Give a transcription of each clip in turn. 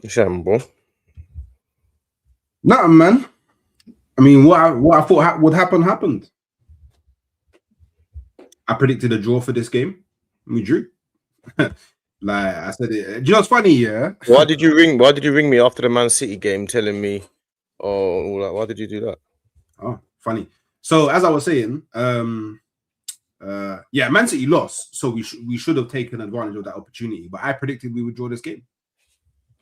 Shamble. Nothing, man. I mean, what I thought would happen happened. I predicted a draw for this game. We drew. Like I said, do you know what's funny? Yeah. Why did you ring? Why did you ring me after the Man City game, telling me, "Oh, why did you do that?" Oh, funny. So as I was saying, yeah, Man City lost, so we should have taken advantage of that opportunity. But I predicted we would draw this game.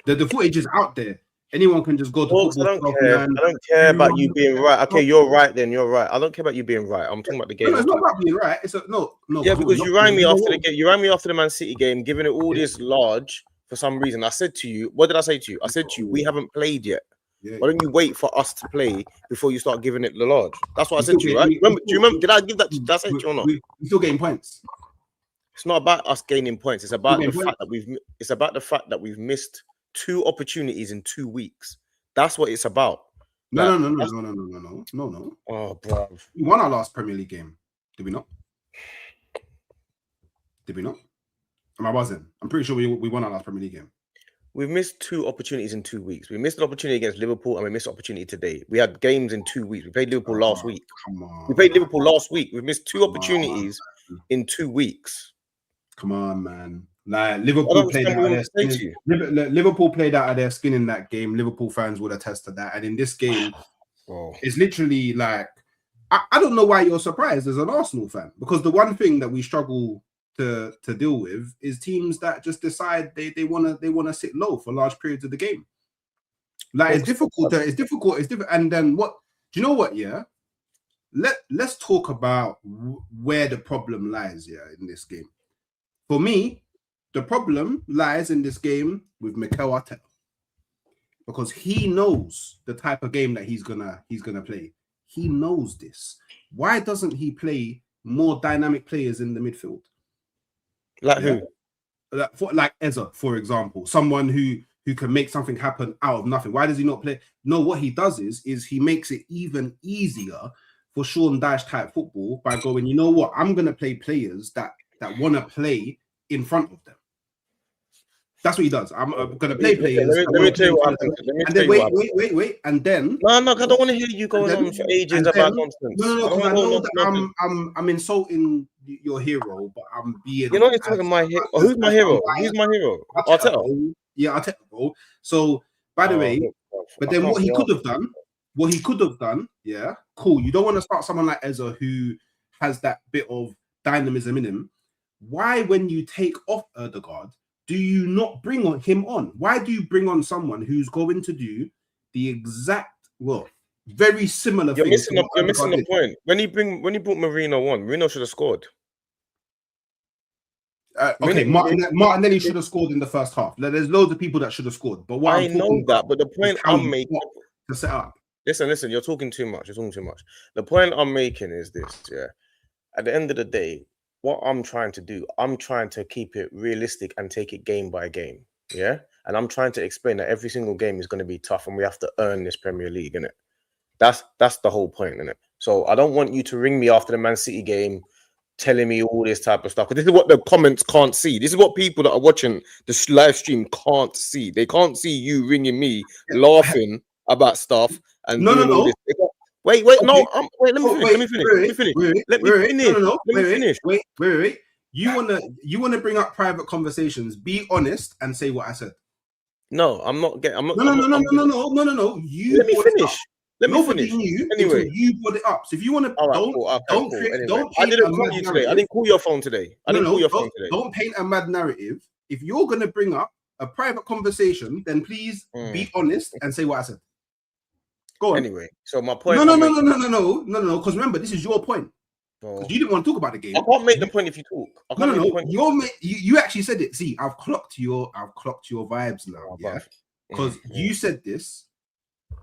The footage is out there. Anyone can just go to Folks, football. I don't care about you being right. Okay, you're right. Then you're right. I don't care about you being right. I'm talking about the game. No, it's not about being right. It's no. Yeah, because you rang me after the game. You rang me after the Man City game, giving it all this large for some reason. I said to you, what did I say to you? I said to you, we haven't played yet. Yeah. Why don't you wait for us to play before you start giving it the large? That's what I said to you, right? Do you remember? Did I give that? Did I say to you or not? We're still getting points. It's not about us gaining points. It's about the fact that we've. It's about the fact that we've missed 2 opportunities in 2 weeks. That's what it's about. No. Oh, bro. We won our last Premier League game. Did we not? Did we not? Am I buzzing? I'm pretty sure we won our last Premier League game. We've missed 2 opportunities in 2 weeks. We missed an opportunity against Liverpool and we missed an opportunity today. We had games in 2 weeks. We played Liverpool last week. Come on. We played Liverpool last week. We've missed 2 opportunities in 2 weeks. Come on, man. Like Liverpool played out of their skin. Liverpool played out of their skin in that game. Liverpool fans would attest to that. And in this game, it's literally like I don't know why you're surprised as an Arsenal fan, because the one thing that we struggle to deal with is teams that just decide they want to sit low for large periods of the game. Like it's difficult. And then what? Do you know what? Yeah. Let's talk about where the problem lies. Yeah, in this game, for me. The problem lies in this game with Mikel Arteta, because he knows the type of game that he's gonna play. He knows this. Why doesn't he play more dynamic players in the midfield? Like who? Like Eza, for example, someone who can make something happen out of nothing. Why does he not play? No, what he does is he makes it even easier for Sean Dyche type football by going, you know what? I'm gonna play players that want to play in front of them. That's what he does. I'm going to play players. Let me tell you what happened. And then wait. And then no, I don't want to hear you going on for ages about nonsense. No, because I know that I'm insulting your hero, but I'm being. You're not insulting my hero. Who's my hero? Who's my hero? Arteta. Yeah, Arteta, bro. So by the way, but then what he could have done, yeah, cool. You don't want to start someone like Eza who has that bit of dynamism in him. Why, when you take off Ødegaard, do you not bring him on? Why do you bring on someone who's going to do the exact, very similar thing? You're missing the point. When he brought Marino on, Marino should have scored. Okay, Martinelli should have scored in the first half. There's loads of people that should have scored. But what I know that, but the point I'm making to set up. Listen, you're talking too much. The point I'm making is this, yeah. At the end of the day, what I'm trying to do, I'm trying to keep it realistic and take it game by game, yeah? And I'm trying to explain that every single game is going to be tough and we have to earn this Premier League, innit? That's the whole point, innit? So I don't want you to ring me after the Man City game telling me all this type of stuff, because this is what the comments can't see. This is what people that are watching the live stream can't see. They can't see you ringing me, laughing about stuff and no. Wait, no. Let me finish. Wait. You wanna bring up private conversations? Be honest and say what I said. No, I'm not. No. You let me finish. Nobody knew until you brought it up. So if you want to, don't. I didn't call you today. I didn't call your phone today. Don't paint a mad narrative. If you're gonna bring up a private conversation, then please be honest and say what I said. Go on. Anyway, so my point. No. Because remember, this is your point. Because you didn't want to talk about the game. I can't make the point if you talk. No. You actually said it. See, I've clocked your vibes now. Yeah. Because you said this.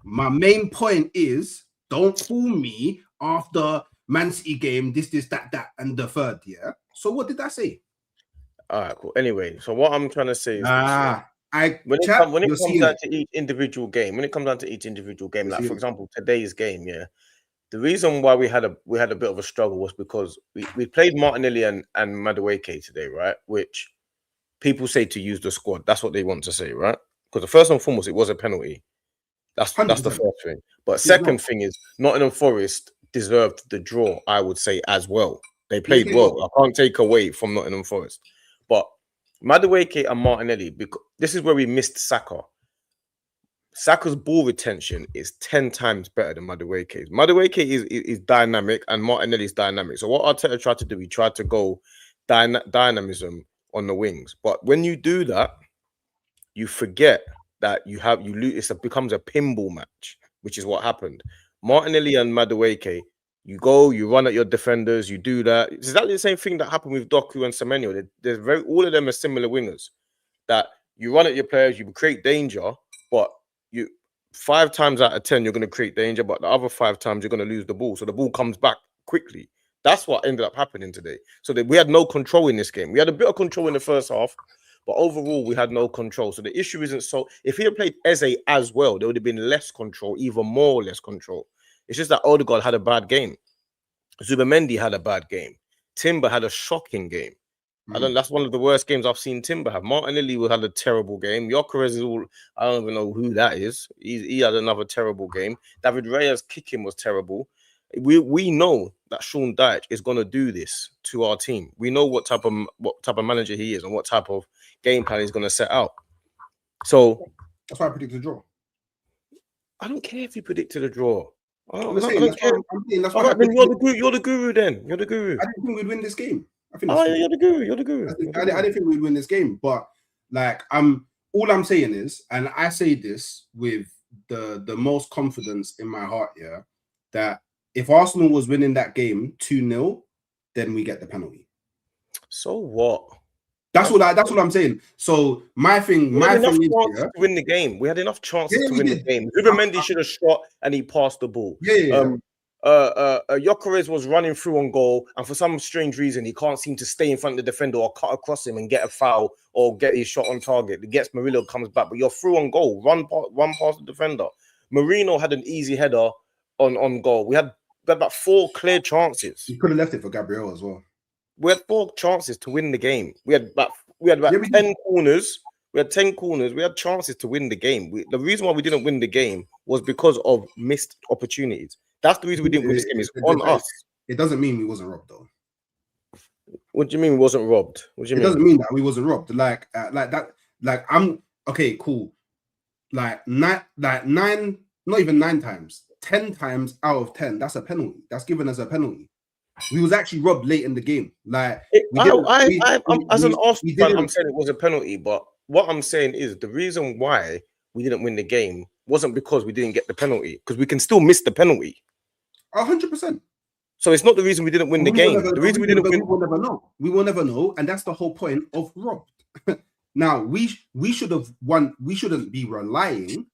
My main point is, don't fool me after Man City game. This, that, and the third. Yeah. So what did I say? All right, cool. Anyway, so what I'm trying to say is. When it comes down to each individual game, like for example today's game, yeah, the reason why we had a bit of a struggle was because we played Martinelli and Madueke today, right? Which people say to use the squad. That's what they want to say, right? because the first and foremost, it was a penalty. That's the 100%. first thing. But second thing is Nottingham Forest deserved the draw, I would say, as well. They played well. I can't take away from Nottingham Forest. But Madueke and Martinelli, because this is where we missed Saka. Saka's ball retention is 10 times better than Madueke's. Madueke is dynamic and Martinelli is dynamic. So what Arteta tried to do, he tried to go dynamism on the wings. But when you do that, you forget that you lose. It becomes a pinball match, which is what happened. Martinelli and Madueke, you go, you run at your defenders, you do that. It's exactly the same thing that happened with Doku and Semenyo. All of them are similar wingers. That you run at your players, you create danger, but 5 times out of 10 you're going to create danger, but the other 5 times you're going to lose the ball. So the ball comes back quickly. That's what ended up happening today. So we had no control in this game. We had a bit of control in the first half, but overall we had no control. So the issue isn't so. If he had played Eze as well, there would have been less control, even more less control. It's just that Odegaard had a bad game. Zubamendi had a bad game. Timber had a shocking game. That's one of the worst games I've seen Timber have. Martinelli had a terrible game. Gyökeres is all. I don't even know who that is. He had another terrible game. David Raya's kicking was terrible. We know that Sean Dyche is going to do this to our team. We know what type of manager he is and what type of game plan he's going to set out. So that's why I predicted a draw. I don't care if you predicted a draw. I don't care. You're the guru then. You're the guru. I didn't think we'd win this game. You're the guru. You're the guru. I didn't think we'd win this game, but like all I'm saying is, and I say this with the most confidence in my heart, yeah, that if Arsenal was winning that game 2-0, then we get the penalty. So what? That's what I'm saying. So my thing is to win the game. We had enough chances to win the game. Zubamendi should have shot and he passed the ball. Gyökeres was running through on goal, and for some strange reason, he can't seem to stay in front of the defender or cut across him and get a foul or get his shot on target. He gets Murillo, comes back, but you're through on goal. Run past the defender. Marino had an easy header on goal. We had about 4 clear chances. You could have left it for Gabriel as well. We had 4 chances to win the game. We had about 10 corners. We had 10 corners. We had chances to win the game. The reason why we didn't win the game was because of missed opportunities. That's the reason we didn't win this game. It's on us. It doesn't mean we wasn't robbed, though. What do you mean we wasn't robbed? What do you mean? It doesn't mean that we wasn't robbed. Like that. Like I'm okay. Cool. Like 9, not even 9 times. 10 times out of 10, that's a penalty. That's given as a penalty. We was actually robbed late in the game. Like as an Arsenal fan, I'm saying it was a penalty, but what I'm saying is the reason why we didn't win the game wasn't because we didn't get the penalty, because we can still miss the penalty. 100%. So it's not the reason we didn't win the game. The reason we didn't win, we will never know. We will never know, and that's the whole point of robbed. Now we should have won. We shouldn't be relying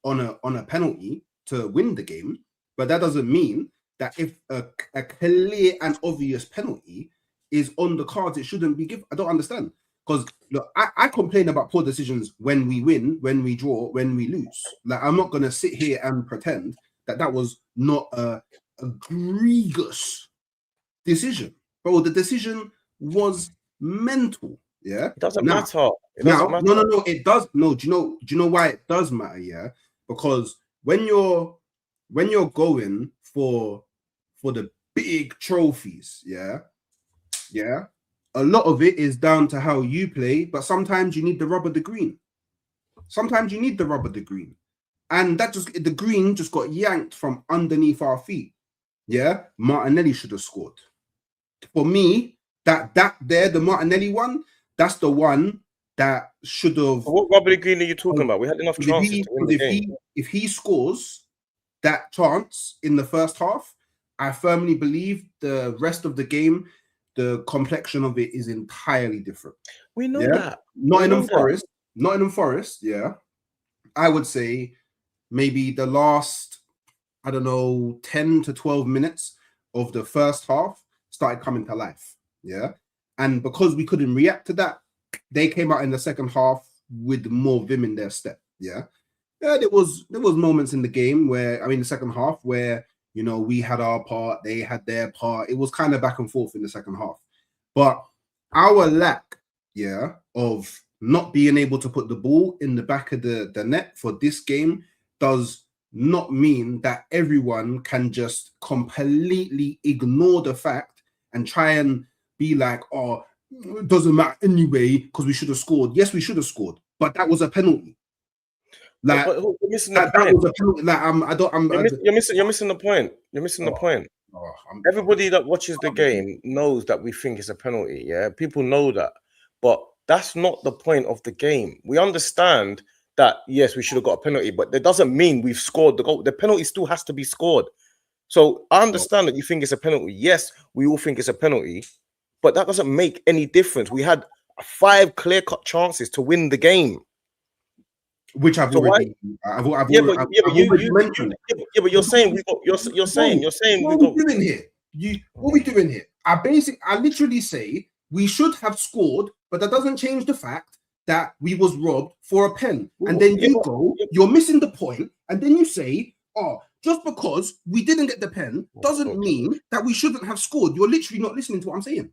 on a penalty to win the game, but that doesn't mean that if a clear and obvious penalty is on the cards, it shouldn't be given. I don't understand. Because look, I complain about poor decisions when we win, when we draw, when we lose. Like, I'm not gonna sit here and pretend that was not a egregious decision. But the decision was mental. Yeah, it doesn't matter. No, it does. No, do you know why it does matter? Yeah, because when you're going for the big trophies, yeah, a lot of it is down to how you play, but sometimes you need the rub of the green. And the green just got yanked from underneath our feet. Yeah, Martinelli should have scored. For me, that there, the Martinelli one, that's the one that should have. What rub of the green are you talking about? We had enough chances to win the game. If he scores that chance in the first half, I firmly believe the rest of the game, the complexion of it is entirely different. We know that. Nottingham Forest, yeah. I would say maybe the last, 10 to 12 minutes of the first half started coming to life, yeah. And because we couldn't react to that, they came out in the second half with more vim in their step, yeah. Yeah, there was moments in the game where, the second half where, we had our part, they had their part. It was kind of back and forth in the second half. But our lack, yeah, of not being able to put the ball in the back of the net for this game does not mean that everyone can just completely ignore the fact and try and be like, oh, it doesn't matter anyway because we should have scored. Yes, we should have scored, but that was a penalty. Like, but you're missing that, the point. That was a penalty. Like, you're missing the point. You're missing the point. Everybody that watches the game knows that we think it's a penalty. Yeah, people know that, but that's not the point of the game. We understand that yes, we should have got a penalty, but that doesn't mean we've scored the goal. The penalty still has to be scored. So I understand that you think it's a penalty. Yes, we all think it's a penalty, but that doesn't make any difference. We had 5 clear-cut chances to win the game. Which I've already mentioned. Yeah, but you're saying we got. You're saying what are we doing here? What are we doing here? I literally say we should have scored, but that doesn't change the fact that we was robbed for a pen. And then you're missing the point, and then you say, oh, just because we didn't get the pen doesn't mean that we shouldn't have scored. You're literally not listening to what I'm saying.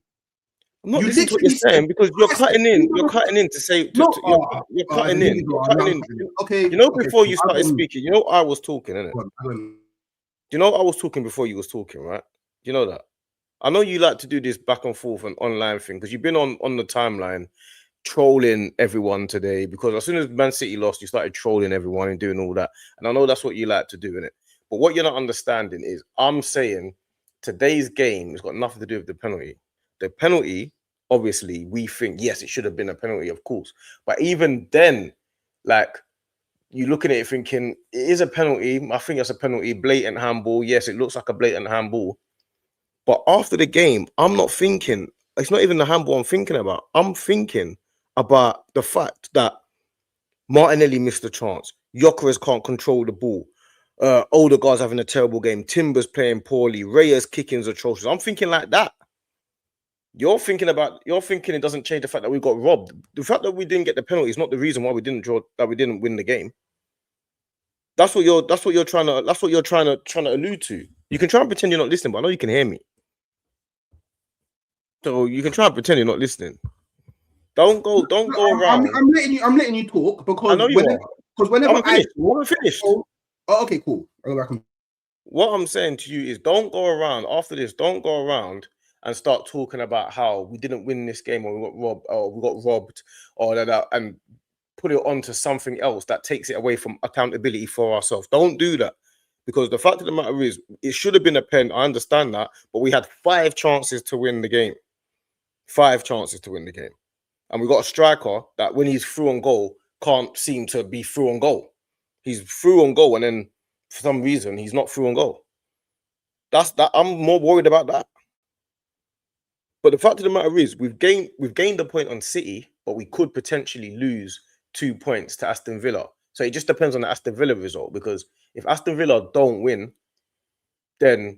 I'm not listening to what you're saying because you're cutting in. You're cutting in to say. You're cutting in. Okay. You know, before you started speaking, you know, I was talking, innit? You know, I was talking before you was talking, right? You know that. I know you like to do this back and forth and online thing because you've been on the timeline trolling everyone today. Because as soon as Man City lost, you started trolling everyone and doing all that. And I know that's what you like to do, innit? But what you're not understanding is I'm saying today's game has got nothing to do with the penalty. The penalty, obviously, we think, yes, it should have been a penalty, of course. But even then, like, you're looking at it thinking, it is a penalty. I think it's a penalty, blatant handball. Yes, it looks like a blatant handball. But after the game, I'm not thinking, it's not even the handball I'm thinking about. I'm thinking about the fact that Martinelli missed the chance. Gyökeres can't control the ball. Odegaard's having a terrible game. Timber's playing poorly. Reyes' kicking's atrocious. I'm thinking like that. You're thinking it doesn't change the fact that we got robbed. The fact that we didn't get the penalty is not the reason why we didn't win the game. That's what you're trying to allude to. You can try and pretend you're not listening, but I know you can hear me. So you can try and pretend you're not listening. Don't go around. I'm letting you talk because I know whenever I'm finished. Oh, okay, cool. I'll go back and... What I'm saying to you is don't go around after this, don't go around and start talking about how we didn't win this game or we got robbed or that and put it onto something else that takes it away from accountability for ourselves. Don't do that. Because the fact of the matter is, it should have been a pen. I understand that. But we had 5 chances to win the game. 5 chances to win the game. And we got a striker that when he's through on goal, can't seem to be through on goal. He's through on goal and then for some reason he's not through on goal. That's that. I'm more worried about that. But the fact of the matter is, we've gained a point on City, but we could potentially lose 2 points to Aston Villa. So it just depends on the Aston Villa result. Because if Aston Villa don't win, then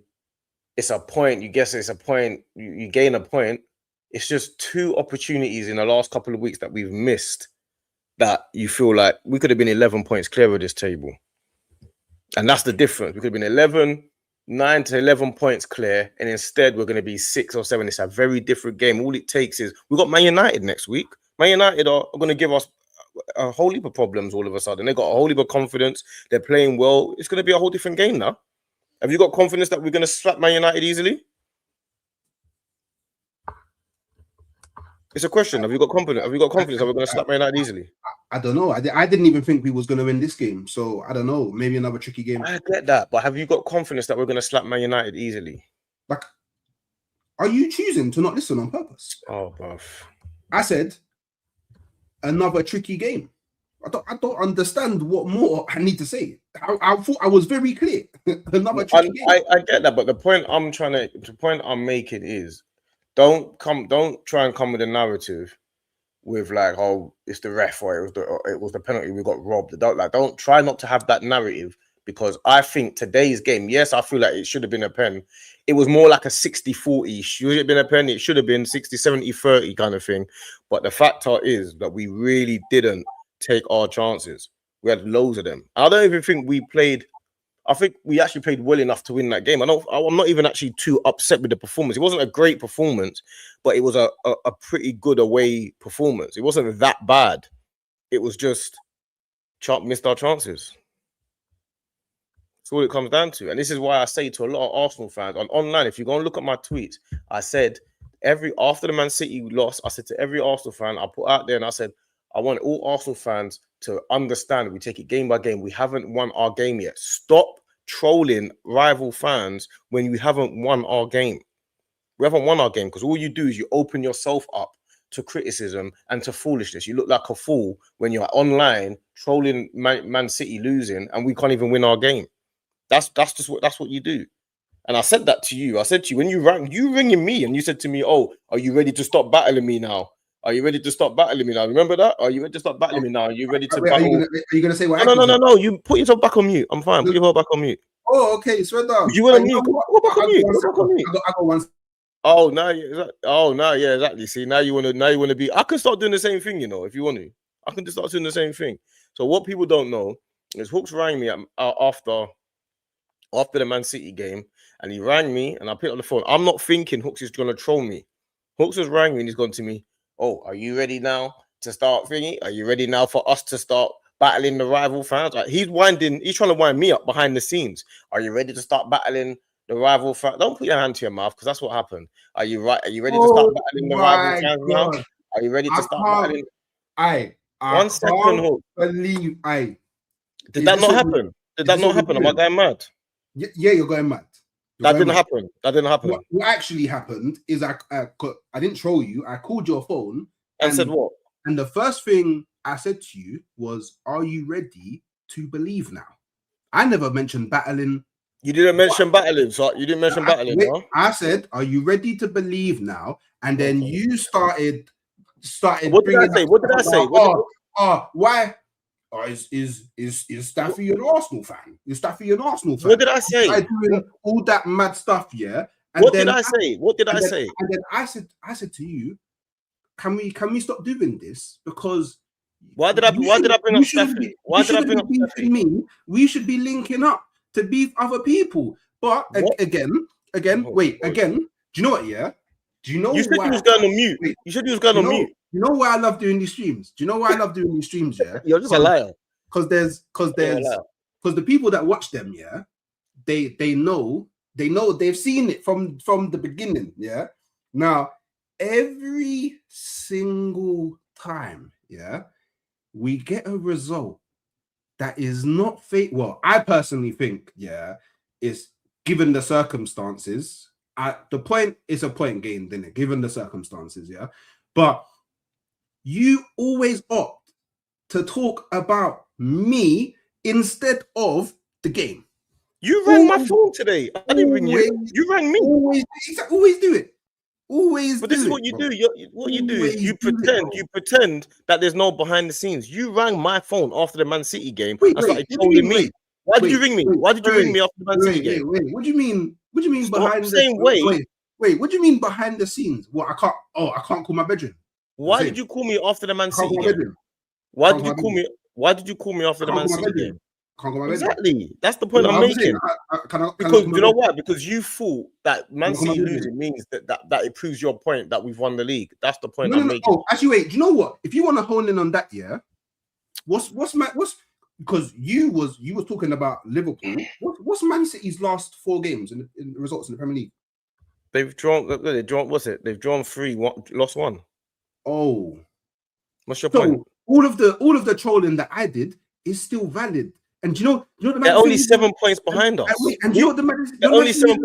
it's a point. You guess it's a point. You gain a point. It's just 2 opportunities in the last couple of weeks that we've missed that you feel like we could have been 11 points clear of this table. And that's the difference. We could have been 9 to 11 points clear, and instead we're going to be 6 or 7. It's a very different game. All it takes is we've got Man United next week. Man United are going to give us a whole heap of problems all of a sudden. They got a whole heap of confidence. They're playing well. It's going to be a whole different game now. Have you got confidence that we're going to slap Man United easily? It's a question. Have you got confidence? Have you got confidence that we're going to slap Man United easily? I don't know. I didn't even think we was going to win this game. So I don't know. Maybe another tricky game. I get that, but have you got confidence that we're going to slap Man United easily? Like, are you choosing to not listen on purpose? Oh, bruv. I said another tricky game. I don't understand what more I need to say. I thought I was very clear. Another tricky game. I get that, but the point I'm making is don't try and come with a narrative with like, oh, it's the ref or it was the penalty, we got robbed. Don't try not to have that narrative, because I think today's game, yes, I feel like it should have been a pen. It was more like a 60-40. Should it have been a pen? It should have been 60-70-30 kind of thing. But the factor is that we really didn't take our chances. We had loads of them. I don't even think we played. I think we actually played well enough to win that game. I'm not even actually too upset with the performance. It wasn't a great performance, but it was a pretty good away performance. It wasn't that bad. It was just missed our chances. That's all it comes down to. And this is why I say to a lot of Arsenal fans online, if you go and look at my tweets, I said after the Man City loss, I said to every Arsenal fan, I put out there and I said, I want all Arsenal fans to understand we take it game by game. We haven't won our game yet. Stop trolling rival fans when we haven't won our game. We haven't won our game because all you do is you open yourself up to criticism and to foolishness. You look like a fool when you're online trolling Man City losing and we can't even win our game. That's what you do. And I said that to you. I said to you when you ringing me and you said to me, "Oh, are you ready to stop battling me now? Are you ready to stop battling me now? Remember that? Are you ready to stop battling me now? Are you ready to battle?" Are you gonna say what? No. You put yourself back on mute. I'm fine. Put yourself back on mute. Oh, okay. Swear down. You want to mute? Go back on mute. Go back on mute. I got one. Oh, now yeah, exactly. See, now you want to be. I can start doing the same thing, if you want to. I can just start doing the same thing. So what people don't know is Hooks rang me after the Man City game, and he rang me, and I picked up the phone. I'm not thinking Hooks is gonna troll me. Hooks has rang me, and he's gone to me. Oh, are you ready now to start thingy? Are you ready now for us to start battling the rival fans? Like, he's trying to wind me up behind the scenes. Are you ready to start battling the rival fans? Don't put your hand to your mouth because that's what happened. Are you ready to start battling the rival fans now? Are you ready to start battling? I 1 second, Hook. Believe Did that not happen? Did that not happen? Am I going mad? Yeah, you're going mad. That didn't happen. What actually happened is I didn't troll you. I called your phone and said what? And the first thing I said to you was, "Are you ready to believe now?" I never mentioned battling. You didn't mention battling, so you didn't mention battling. Huh? I said, "Are you ready to believe now?" And then you started. What did I say? What did I say? Why? Oh, is Staffy an Arsenal fan? Is Staffy an Arsenal fan? What did I say? I doing all that mad stuff, yeah. And what did I say? What did I say? And then I said to you, can we stop doing this? Because why did I bring up Staffy? Why did I bring up Staffy? We should be linking up to beef other people. But again, wait. Do you know what? Yeah. Do you know? You said you was going on mute. You said you was going on mute. You know why I love doing these streams? Do you know why I love doing these streams? Yeah, you're just a liar. Because the people that watch them, yeah, they know they've seen it from the beginning. Yeah. Now every single time, yeah, we get a result that is not fake. Well, I personally think, yeah, is given the circumstances. The point is a point gained, isn't it? Given the circumstances, yeah. But you always opt to talk about me instead of the game. You rang my phone today. I didn't ring you. You rang me. Always do it. Always. But this is what you do. You pretend that there's no behind the scenes. You rang my phone after the Man City game and started trolling me. Why did you ring me? Why did you ring me after the Man City game? Wait. What do you mean? What do you mean behind the same way? Wait. What do you mean behind the scenes? What I can't call my bedroom. Why did you call me after the Man City game? Why did you call me? Why did you call me after the Man City game? Exactly. That's the point I'm making. Because you know why? Because you thought that Man City losing means that it proves your point that we've won the league. That's the point I'm making. Oh, actually, wait. Do you know what? If you want to hone in on that, yeah. What's because you was talking about Liverpool. What's Man City's last 4 games in the results in the Premier League? They've drawn. What's it? They've drawn 3, lost 1. Oh, what's your point? All of the trolling that I did is still valid. And do you know they're only 7 points behind us. And you know what the maddest thing is as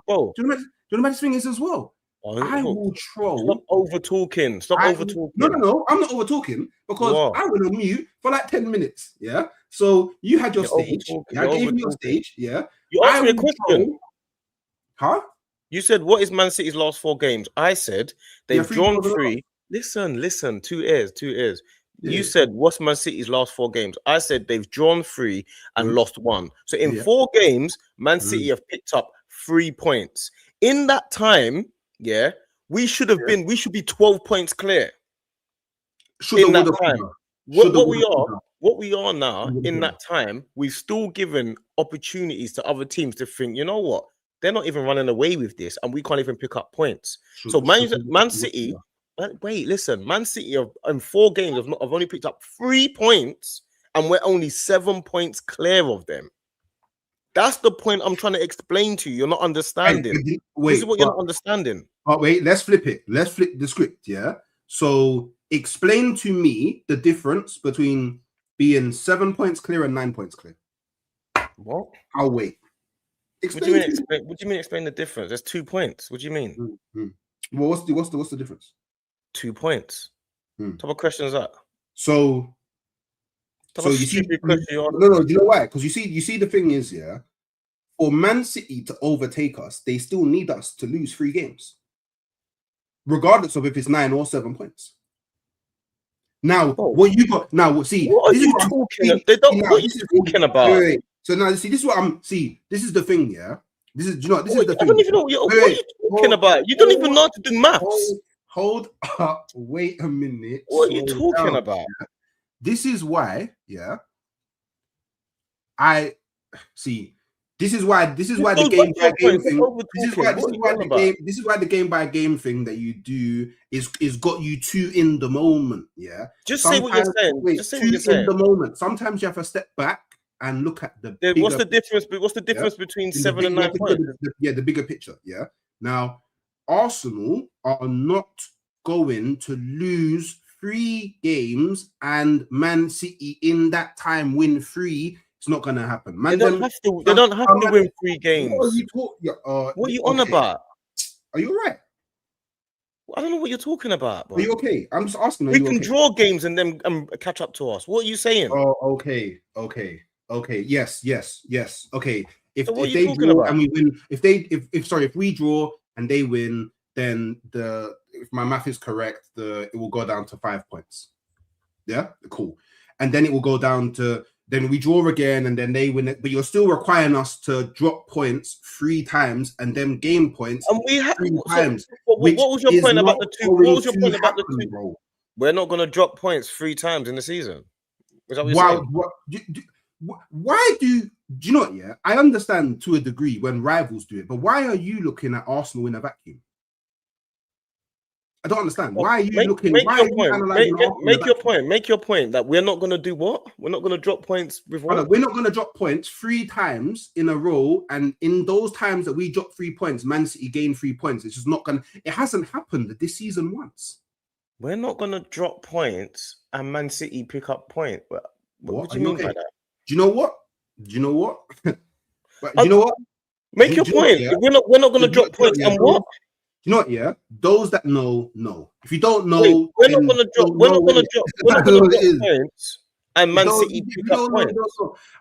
well? Do you know the maddest thing is as well? I will troll. Stop over talking. No. I'm not over talking because I went on mute for like 10 minutes. Yeah. So you had your stage. I gave you your stage. Yeah. You asked me a question. Huh? You said, what is Man City's last 4 games? I said they've drawn 3. Listen. 2 ears. Yeah. You said, what's Man City's last 4 games? I said they've drawn 3 and lost 1. So in 4 games, Man City have picked up 3 points. In that time, yeah, we should be 12 points clear. In that time. What we are, what we are now in that time, we've still given opportunities to other teams to think, you know what, they're not even running away with this, and we can't even pick up points. So Man City, wait, listen, Man City in 4 games have only picked up 3 points, and we're only 7 points clear of them. That's the point I'm trying to explain to you. You're not understanding. This is what you're not understanding. But wait, let's flip it. Let's flip the script, yeah? So explain to me the difference between being 7 points clear and 9 points clear. What? I'll wait. What do you mean explain the difference? There's 2 points. What do you mean? Well, what's the difference? 2 points. What type of question is that? So you see, no, do you know why? Because you see, the thing is, yeah, for Man City to overtake us, they still need us to lose 3 games, regardless of if it's 9 or 7 points. Now, what you got now? See, what are you talking about? Wait. So now, see, this is what I'm. See, this is the thing, yeah. This is, you know, this is the thing. I don't even know what you're talking about. You don't even know how to do maths. Hold up. Wait a minute. What are you talking about? This is why, yeah. I see. This is why the game by game thing. This is why the game by game thing that you do is got you too in the moment. Yeah. Just say what you're saying. Just say what you're saying. In the moment. Sometimes you have to step back and look at the. What's the difference? What's the difference between 7 and 9 points? The bigger picture. Yeah. Now, Arsenal are not going to lose 3 games and Man City in that time win 3. It's not going to happen. Man, they don't have to win 3 games. What are you on about? Are you all right? I don't know what you're talking about, bro. Are you okay? I'm just asking. We can draw games and then catch up to us. What are you saying? Oh, okay. Yes. Okay. If they draw and we win, if we draw and they win, then if my math is correct, it will go down to 5 points. Yeah, cool. And then it will go down to, then we draw again and then they win it, but you're still requiring us to drop points 3 times and then gain points and we have 3 times. What was your point about the 2? What was your point about the 2? Bro. We're not going to drop points 3 times in the season. Is that what you're saying? Why do you know what? Yeah, I understand to a degree when rivals do it, but why are you looking at Arsenal in a vacuum? I don't understand. Why are you looking? Make your point that we're not going to do what? We're not going to drop points with what? We're not going to drop points 3 times in a row, and in those times that we drop 3 points, Man City gain 3 points. It's just not going to. It hasn't happened this season once. We're not going to drop points and Man City pick up points. What do you mean by that? Do you know what? You know what? Make your point. Yeah? We're not going to drop points and what? You know what? Yeah, those that know. If you don't know, we're not going to drop points. And Man City pick up points.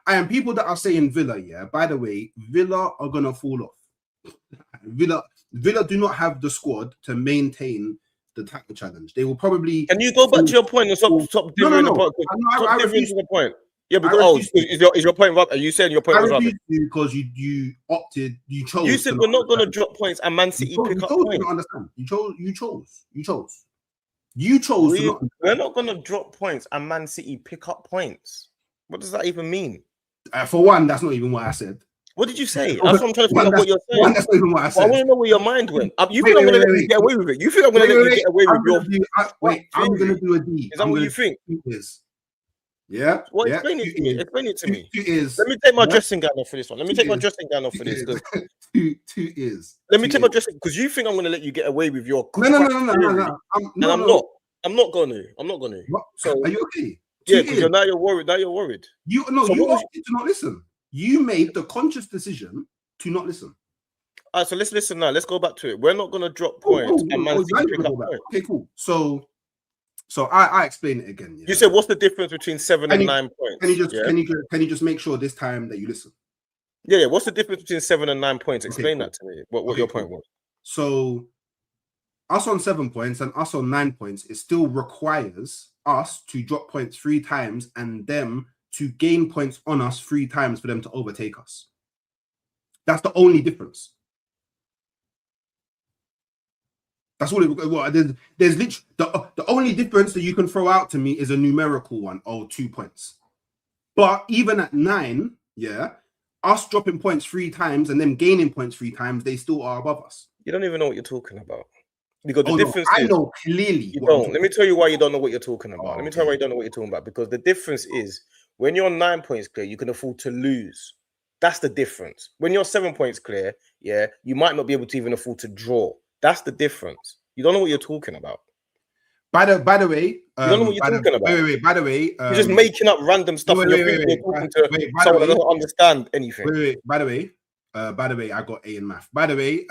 And people that are saying Villa, yeah. By the way, Villa are gonna fall off. Villa do not have the squad to maintain the tackle challenge. They will probably. Can you go back to your point and stop differing the point? Yeah, because is your point right? Are you saying your point was right? Because you chose. You said we're not going to drop points and Man City pick up points. You understand? You chose. We're not going to drop points and Man City pick up points. What does that even mean? For one, that's not even what I said. What did you say? That's what I'm trying to figure out what you're saying. That's not even what I said. I want to know where your mind went. You think I'm going to let you get away with it? You think I'm going to let you get away with your? I'm going to do a D. Is that what you think? Yeah. Well, explain it to me. Explain it to me. Let me take my dressing gown off for this one. Let me take my dressing gown off for this. Let me take my dressing because you think I'm going to let you get away with your. No. And I'm not. I'm not going to. So are you okay? Yeah, because now you're worried. You opted to not listen. You made the conscious decision to not listen. All right, so let's listen now. Let's go back to it. We're not going to drop points and Man City pick up points. Okay, cool. So I explain it again. You said what's the difference between 7 and 9 points? Can you just make sure this time that you listen? Yeah. What's the difference between 7 and 9 points? Explain that to me. What your point was. So us on 7 points and us on 9 points, it still requires us to drop points 3 times and them to gain points on us 3 times for them to overtake us. That's the only difference. That's all there's literally the only difference that you can throw out to me is a numerical one. 2 points. But even at 9, yeah, us dropping points 3 times and them gaining points 3 times, they still are above us. You don't even know what you're talking about. Because the difference is, I know clearly. You don't. Let me tell you why you don't know what you're talking about. Let me tell you why you don't know what you're talking about. Because the difference is when you're 9 points clear, you can afford to lose. That's the difference. When you're 7 points clear, yeah, you might not be able to even afford to draw. That's the difference. You don't know what you're talking about. By the way, you don't know what you're talking about. Wait. By the way, you're just making up random stuff. You're talking to someone that doesn't understand anything. Wait. By the way, I got A in math. By the way,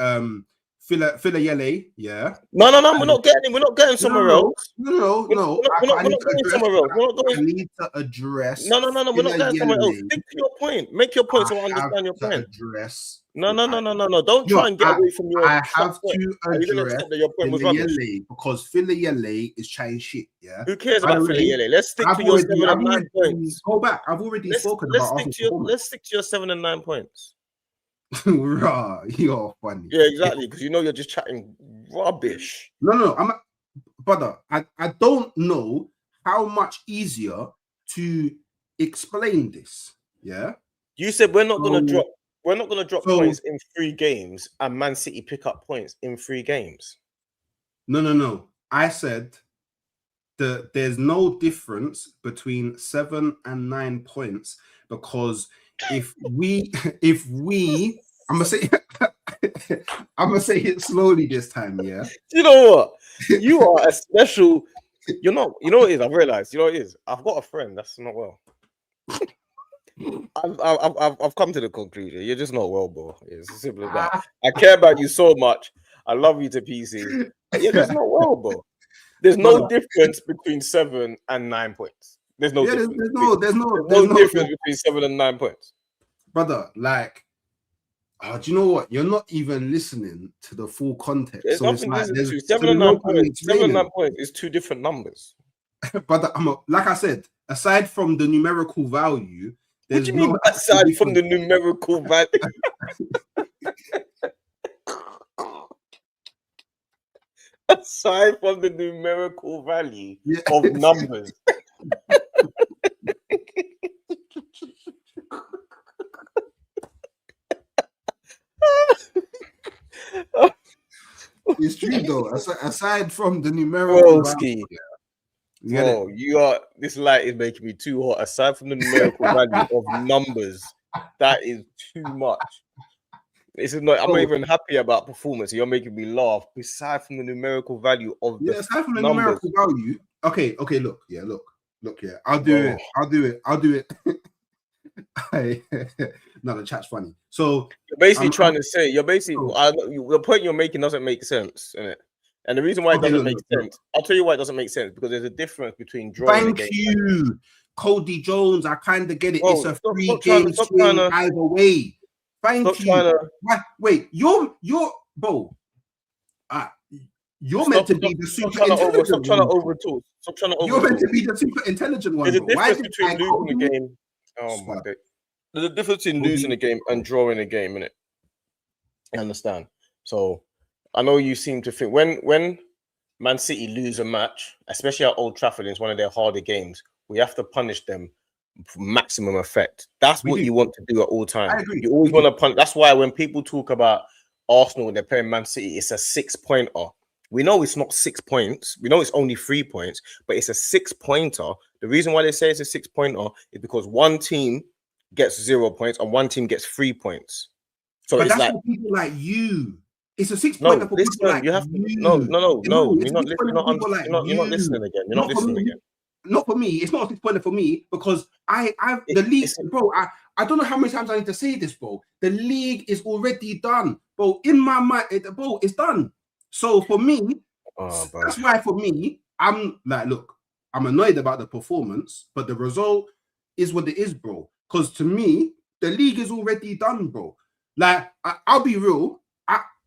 Fila Yele, yeah. No, we're not getting somewhere else. No. We're not going somewhere else. I need to address. No, we're not going somewhere else. Stick to your point. Make your point so I understand your point. Address. No. Don't try and get away from your. I have to address that your point was rubbish. Because Fila Yele is trying shit. Yeah. Who cares about Fila Yele? Let's stick to your 7 and 9 points. Go back. I've already spoken about. Let's stick to your 7 and 9 points. Rah, you're funny. Yeah, exactly. Because you're just chatting rubbish. No. Brother, I don't know how much easier to explain this. Yeah. You said we're not gonna drop. We're not gonna drop points in 3 games, and Man City pick up points in 3 games. No. I said that there's no difference between 7 and 9 points because if we I'm gonna say it slowly this time, yeah. You know what? You are a special. You're not. You know what it is? I've realized. You know what it is? I've got a friend that's not well. I've come to the conclusion. You're just not well, bro. It's as simple as that. I care about you so much. I love you to pieces. You're just not well, bro. There's no difference between 7 and 9 points. There's no difference. There's no difference between 7 and 9 points. Brother, like, do you know what? You're not even listening to the full context. There's nothing to listen to. 7 and 9 points. 7 and 9 points is 2 different numbers. But like I said, aside from the numerical value, what do you mean aside from the numerical value? Aside from the numerical value of numbers. It's true though. Aside from the numerical value, bro, this light is making me too hot. Aside from the numerical value of numbers, that is too much. This is not. I'm not even happy about performance. You're making me laugh. Aside from the numerical value of aside from the numerical value. Okay. Look. I'll do it. No, the chat's funny. So you're basically trying to say the point you're making doesn't make sense, innit? And the reason why it doesn't make sense, I'll tell you why it doesn't make sense, because there's a difference between drawing. Thank you, Cody Jones. I kind of get it. It's a 3-game swing either way. Thank you. Wait, you're bro. You're meant to be the super intelligent. Stop trying to overtalk. You're meant to be the super intelligent one. There's a difference between losing the game. Oh my God. There's a difference in losing a game and drawing a game, innit? I understand. So I know you seem to think when Man City lose a match, especially at Old Trafford, it's one of their harder games, we have to punish them for maximum effect. That's what you want to do at all times. I agree. You always want to punish. That's why when people talk about Arsenal when they're playing Man City, it's a 6-pointer. We know it's not 6 points. We know it's only 3 points, but it's a 6-pointer. The reason why they say it's a 6-pointer is because one team gets 0 points and one team gets 3 points. So but it's that's like for people like you. It's a 6-pointer for people like you. Have to, you. No. You're not listening again. You're not listening again. Not for me. It's not a 6-pointer for me because the league, bro. I don't know how many times I need to say this, bro. The league is already done, bro. In my mind, bro, it's done. So for me, that's why for me, I'm like, look, I'm annoyed about the performance, but the result is what it is, bro. Because to me, the league is already done, bro. Like, I'll be real.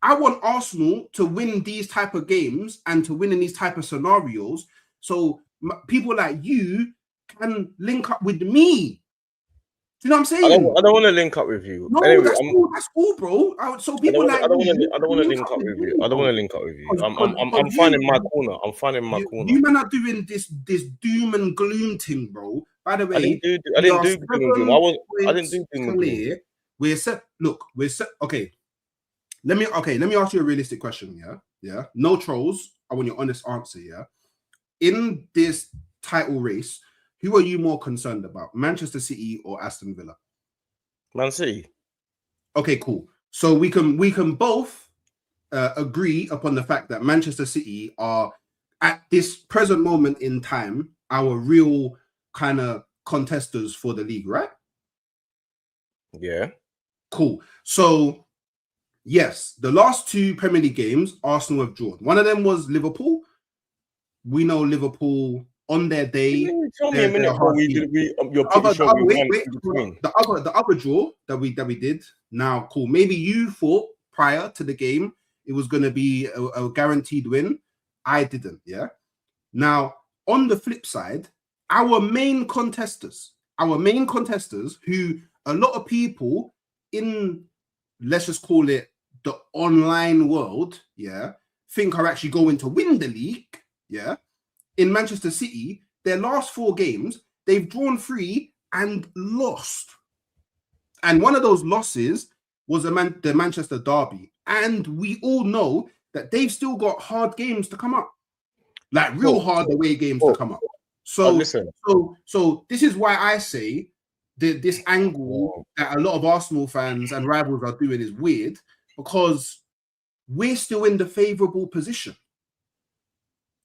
I want Arsenal to win these type of games and to win in these type of scenarios. So people like you can link up with me. Do you know what I'm saying? I don't want to link up with you. No, anyway, that's cool, bro. So people I don't want to link up with you. I don't want to link up with you. I'm finding my corner. I'm finding my corner. You men are doing this doom and gloom thing, bro. By the way, I didn't do doom and gloom. I didn't do doom and gloom. We're set. Look, we're set. Okay. Let me ask you a realistic question. Yeah. No trolls. I want your honest answer. Yeah. In this title race, who are you more concerned about, Manchester City or Aston Villa? Man City. Okay, cool. So we can both agree upon the fact that Manchester City are at this present moment in time our real kind of contesters for the league, right? Yeah. Cool. So yes, the last 2 Premier League games, Arsenal have drawn. One of them was Liverpool. We know Liverpool on their day. Tell me a minute before you're pretty sure we won. The other draw that we did. Now, cool. Maybe you thought prior to the game it was going to be a guaranteed win. I didn't. Yeah. Now, on the flip side, our main contesters, who a lot of people in, let's just call it the online world, yeah, think are actually going to win the league, yeah. In Manchester City, their last 4 games, they've drawn 3 and lost. And one of those losses was the Manchester derby. And we all know that they've still got hard games to come up, like real hard away games to come up. So, so this is why I say this angle that a lot of Arsenal fans and rivals are doing is weird, because we're still in the favorable position.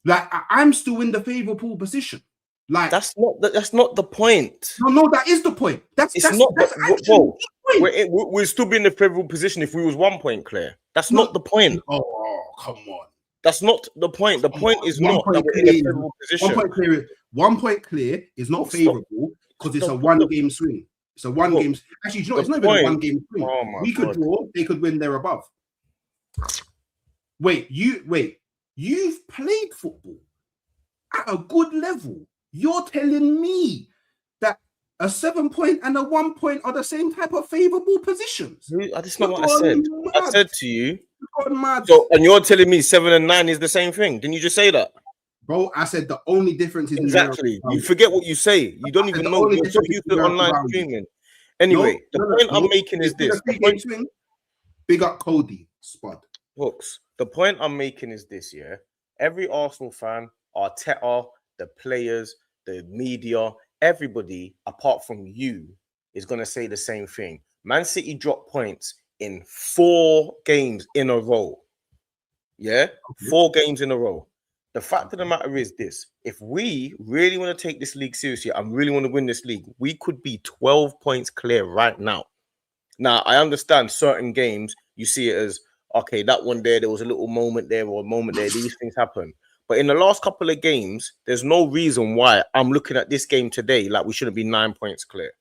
Like, I'm still in the favorable position. Like, that's not the point. No, that is the point. That's not the point. We'll still be in the favorable position if we was 1 point clear. That's not the point. Oh, come on. That's not the point. The point is not that we're in a favorable position. 1 point clear is not favorable because it's a 1 game swing. It's a 1 game. Actually, you know, it's not even a 1 game swing. We could draw, they could win, they're above. Wait, you've played football at a good level. You're telling me that a 7 point and a 1 point are the same type of favorable positions? That's not what I said. I said to you. So, and you're telling me 7 and 9 is the same thing? Didn't you just say that? Bro, I said the only difference is exactly. You forget what you say. You don't even know. You're so used to online streaming. Anyway, the point I'm making is this. Big up Cody, Spud. Hooks. The point I'm making is this, yeah. Every Arsenal fan, Arteta, the players, the media, everybody, apart from you, is going to say the same thing. Man City dropped points in 4 games in a row. Yeah? Okay. 4 games in a row. The fact of the matter is this. If we really want to take this league seriously and really want to win this league, we could be 12 points clear right now. Now, I understand certain games, you see it as, okay, that one there was a little moment there or a moment there. These things happen. But in the last couple of games, there's no reason why I'm looking at this game today like we shouldn't be 9 points clear.